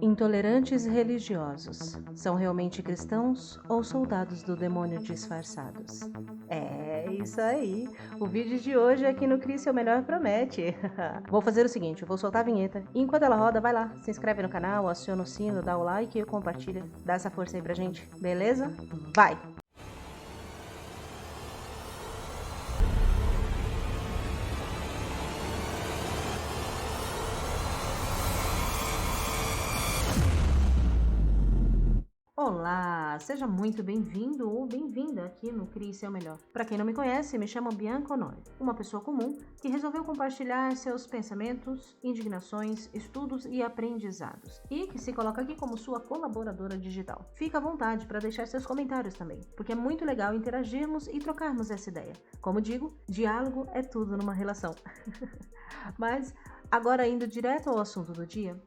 Intolerantes religiosos são realmente cristãos ou soldados do demônio disfarçados? É isso aí. O vídeo de hoje aqui no Cris Seu Melhor promete. Vou fazer o seguinte, eu vou soltar a vinheta e enquanto ela roda, vai lá, se inscreve no canal, aciona o sino, dá o like e compartilha. Dá essa força aí pra gente, beleza? Vai! Olá, seja muito bem-vindo ou bem-vinda aqui no Crie Seu Melhor. Para quem não me conhece, me chamo Bianca Honório, uma pessoa comum que resolveu compartilhar seus pensamentos, indignações, estudos e aprendizados e que se coloca aqui como sua colaboradora digital. Fica à vontade para deixar seus comentários também, porque é muito legal interagirmos e trocarmos essa ideia. Como digo, diálogo é tudo numa relação. Mas agora indo direto ao assunto do dia,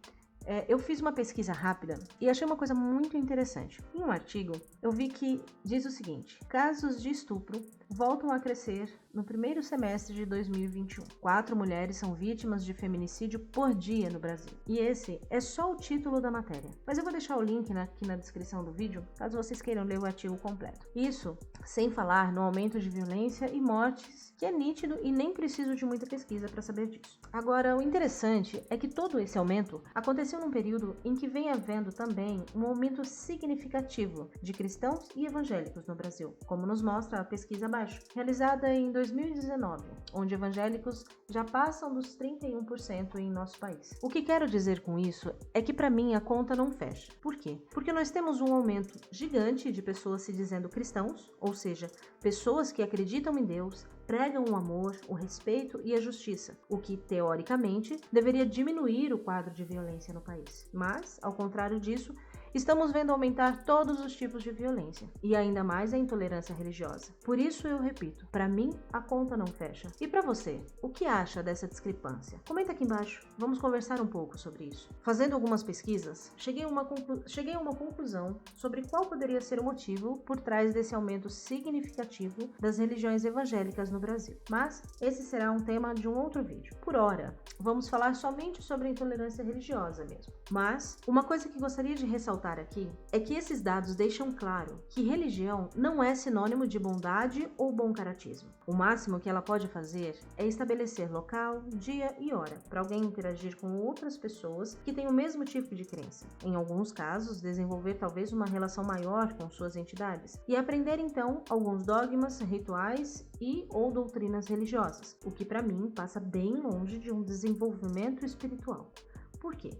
eu fiz uma pesquisa rápida e achei uma coisa muito interessante. Em um artigo, eu vi que diz o seguinte: casos de estupro voltam a crescer no primeiro semestre de 2021. 4 mulheres são vítimas de feminicídio por dia no Brasil. E esse é só o título da matéria. Mas eu vou deixar o link aqui na descrição do vídeo, caso vocês queiram ler o artigo completo. Isso sem falar no aumento de violência e mortes, que é nítido e nem preciso de muita pesquisa para saber disso. Agora, o interessante é que todo esse aumento aconteceu num período em que vem havendo também um aumento significativo de cristãos e evangélicos no Brasil, como nos mostra a pesquisa abaixo, realizada em 2019, onde evangélicos já passam dos 31% em nosso país. O que quero dizer com isso é que para mim a conta não fecha. Por quê? Porque nós temos um aumento gigante de pessoas se dizendo cristãos, ou seja, pessoas que acreditam em Deus, pregam o amor, o respeito e a justiça, o que, teoricamente, deveria diminuir o quadro de violência no país. Mas, ao contrário disso, estamos vendo aumentar todos os tipos de violência, e ainda mais a intolerância religiosa. Por isso eu repito, para mim a conta não fecha. E para você, o que acha dessa discrepância? Comenta aqui embaixo, vamos conversar um pouco sobre isso. Fazendo algumas pesquisas, cheguei a uma conclusão sobre qual poderia ser o motivo por trás desse aumento significativo das religiões evangélicas no Brasil. Mas esse será um tema de um outro vídeo. Por hora, vamos falar somente sobre a intolerância religiosa mesmo. Mas uma coisa que gostaria de ressaltar aqui é que esses dados deixam claro que religião não é sinônimo de bondade ou bom caratismo. O máximo que ela pode fazer é estabelecer local, dia e hora para alguém interagir com outras pessoas que têm o mesmo tipo de crença. Em alguns casos, desenvolver talvez uma relação maior com suas entidades e aprender então alguns dogmas, rituais e ou doutrinas religiosas, o que para mim passa bem longe de um desenvolvimento espiritual. Por quê?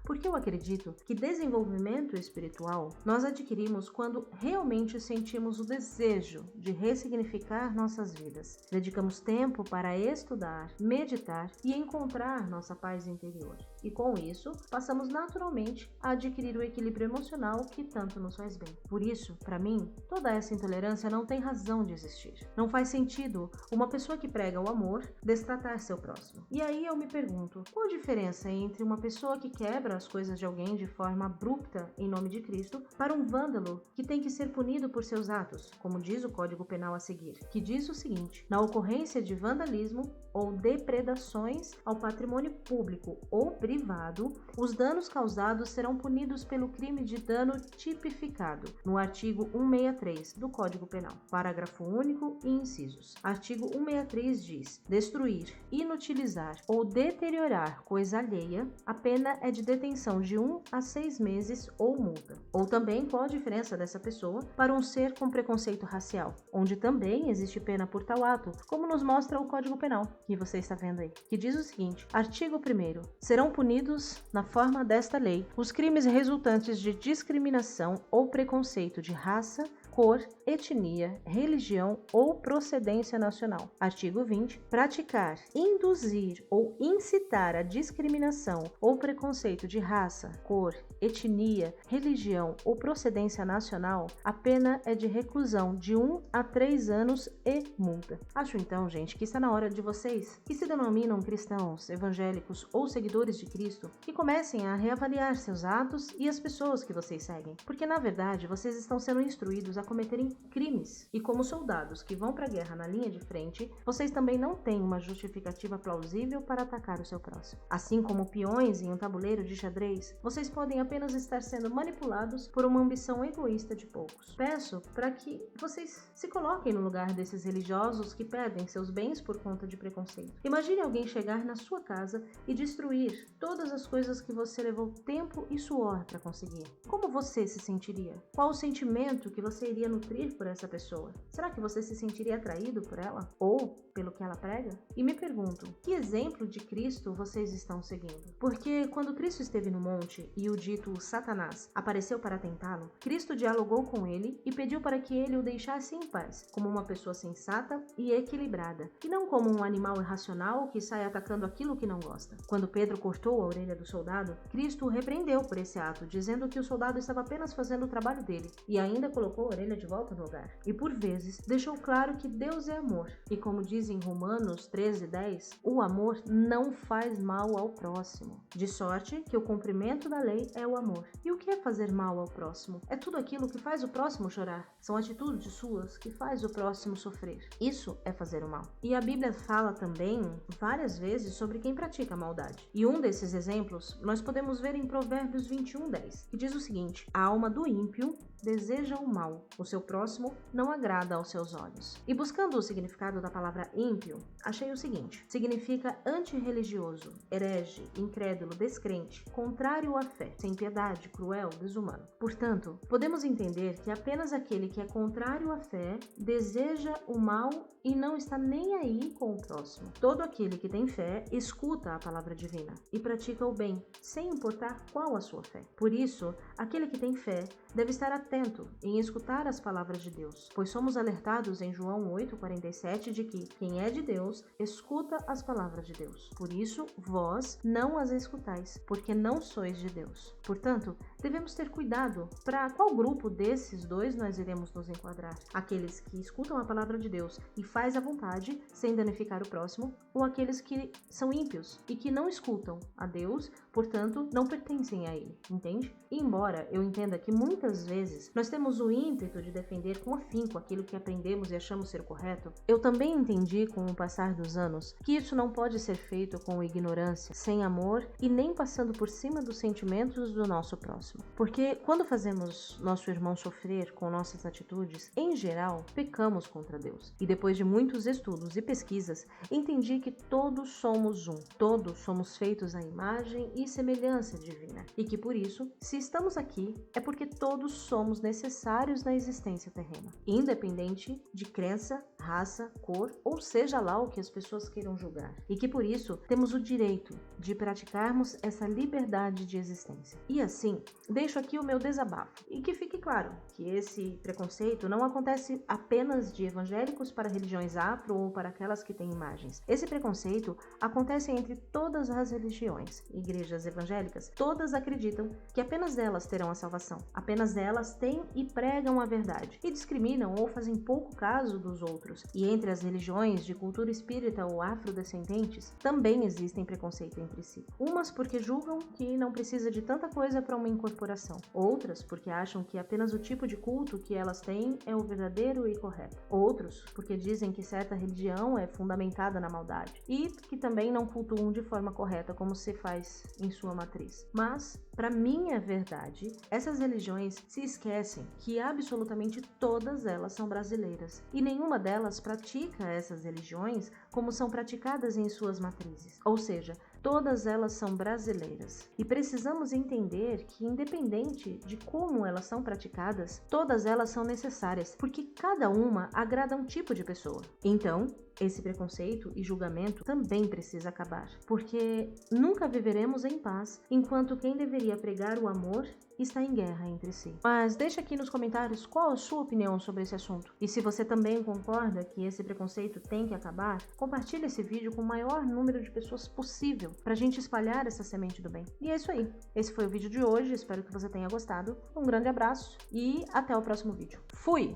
Porque eu acredito que desenvolvimento espiritual nós adquirimos quando realmente sentimos o desejo de ressignificar nossas vidas. Dedicamos tempo para estudar, meditar e encontrar nossa paz interior. E com isso, passamos naturalmente a adquirir o equilíbrio emocional que tanto nos faz bem. Por isso, para mim, toda essa intolerância não tem razão de existir. Não faz sentido uma pessoa que prega o amor destratar seu próximo. E aí eu me pergunto, qual a diferença entre uma pessoa que quebra as coisas de alguém de forma abrupta em nome de Cristo para um vândalo que tem que ser punido por seus atos, como diz o Código Penal a seguir, que diz o seguinte: na ocorrência de vandalismo ou depredações ao patrimônio público ou privado, os danos causados serão punidos pelo crime de dano tipificado no artigo 163 do Código Penal, parágrafo único e incisos. Artigo 163 diz: destruir, inutilizar ou deteriorar coisa alheia, a pena é de detenção de 1 a 6 meses ou multa. Ou também qual a diferença dessa pessoa para um ser com preconceito racial, onde também existe pena por tal ato, como nos mostra o Código Penal, que você está vendo aí, que diz o seguinte: artigo 1º. Serão punidos, na forma desta lei, os crimes resultantes de discriminação ou preconceito de raça, cor, etnia, religião ou procedência nacional. Artigo 20. Praticar, induzir ou incitar a discriminação ou preconceito de raça, cor, etnia, religião ou procedência nacional, a pena é de reclusão de 1 a 3 anos e multa. Acho então, gente, que está na hora de vocês, que se denominam cristãos, evangélicos ou seguidores de Cristo, que comecem a reavaliar seus atos e as pessoas que vocês seguem, porque na verdade vocês estão sendo instruídos a cometerem crimes. E como soldados que vão para a guerra na linha de frente, vocês também não têm uma justificativa plausível para atacar o seu próximo. Assim como peões em um tabuleiro de xadrez, vocês podem apenas estar sendo manipulados por uma ambição egoísta de poucos. Peço para que vocês se coloquem no lugar desses religiosos que perdem seus bens por conta de preconceito. Imagine alguém chegar na sua casa e destruir todas as coisas que você levou tempo e suor para conseguir. Como você se sentiria? Qual o sentimento que você iria nutrir por essa pessoa? Será que você se sentiria atraído por ela? Ou pelo que ela prega? E me pergunto, que exemplo de Cristo vocês estão seguindo? Porque quando Cristo esteve no monte e o dito Satanás apareceu para tentá-lo, Cristo dialogou com ele e pediu para que ele o deixasse em paz, como uma pessoa sensata e equilibrada, e não como um animal irracional que sai atacando aquilo que não gosta. Quando Pedro cortou a orelha do soldado, Cristo o repreendeu por esse ato, dizendo que o soldado estava apenas fazendo o trabalho dele, e ainda colocou a orelha de volta no lugar. E por vezes deixou claro que Deus é amor, e como diz em Romanos 13:10, o amor não faz mal ao próximo. De sorte que o cumprimento da lei é o amor. E o que é fazer mal ao próximo? É tudo aquilo que faz o próximo chorar. São atitudes suas que faz o próximo sofrer. Isso é fazer o mal. E a Bíblia fala também várias vezes sobre quem pratica a maldade. E um desses exemplos nós podemos ver em Provérbios 21:10, que diz o seguinte: a alma do ímpio deseja o mal, o seu próximo não agrada aos seus olhos. E buscando o significado da palavra ímpio, achei o seguinte: significa antirreligioso, herege, incrédulo, descrente, contrário à fé, sem piedade, cruel, desumano. Portanto, podemos entender que apenas aquele que é contrário à fé deseja o mal e não está nem aí com o próximo. Todo aquele que tem fé escuta a palavra divina e pratica o bem, sem importar qual a sua fé. Por isso, aquele que tem fé deve estar atento em escutar as palavras de Deus, pois somos alertados em João 8:47 de que quem é de Deus escuta as palavras de Deus. Por isso, vós não as escutais, porque não sois de Deus. Portanto, devemos ter cuidado para qual grupo desses dois nós iremos nos enquadrar. Aqueles que escutam a palavra de Deus e faz a vontade, sem danificar o próximo, ou aqueles que são ímpios e que não escutam a Deus, portanto, não pertencem a Ele, entende? E embora eu entenda que muitas vezes nós temos o ímpeto de defender com afinco aquilo que aprendemos e achamos ser correto, eu também entendi com o passar dos anos que isso não pode ser feito com ignorância, sem amor e nem passando por cima dos sentimentos do nosso próximo. Porque quando fazemos nosso irmão sofrer com nossas atitudes, em geral, pecamos contra Deus. E depois de muitos estudos e pesquisas, entendi que todos somos um, todos somos feitos à imagem e semelhança divina, e que por isso, se estamos aqui, é porque todos somos necessários na existência terrena, independente de crença, raça, cor, ou seja lá o que as pessoas queiram julgar, e que por isso temos o direito de praticarmos essa liberdade de existência. E assim, deixo aqui o meu desabafo, e que fique claro que esse preconceito não acontece apenas de evangélicos para religiões afro ou para aquelas que têm imagens. Esse preconceito acontece entre todas as religiões. Igrejas evangélicas, todas acreditam que apenas elas terão a salvação, apenas elas têm e pregam a verdade, e discriminam ou fazem pouco caso dos outros. E entre as religiões de cultura espírita ou afrodescendentes, também existem preconceito entre si. Umas porque julgam que não precisa de tanta coisa para uma incorporação, outras porque acham que apenas o tipo de culto que elas têm é o verdadeiro e correto. Outros porque dizem que certa religião é fundamentada na maldade e que também não cultuam de forma correta como se faz em sua matriz. Mas, para minha verdade, essas religiões se esquecem que absolutamente todas elas são brasileiras e nenhuma delas pratica essas religiões como são praticadas em suas matrizes. Ou seja, todas elas são brasileiras. E precisamos entender que, independente de como elas são praticadas, todas elas são necessárias, porque cada uma agrada a um tipo de pessoa. Então, esse preconceito e julgamento também precisa acabar, porque nunca viveremos em paz enquanto quem deveria pregar o amor está em guerra entre si. Mas deixa aqui nos comentários qual a sua opinião sobre esse assunto. E se você também concorda que esse preconceito tem que acabar, compartilhe esse vídeo com o maior número de pessoas possível pra gente espalhar essa semente do bem. E é isso aí. Esse foi o vídeo de hoje, espero que você tenha gostado. Um grande abraço e até o próximo vídeo. Fui!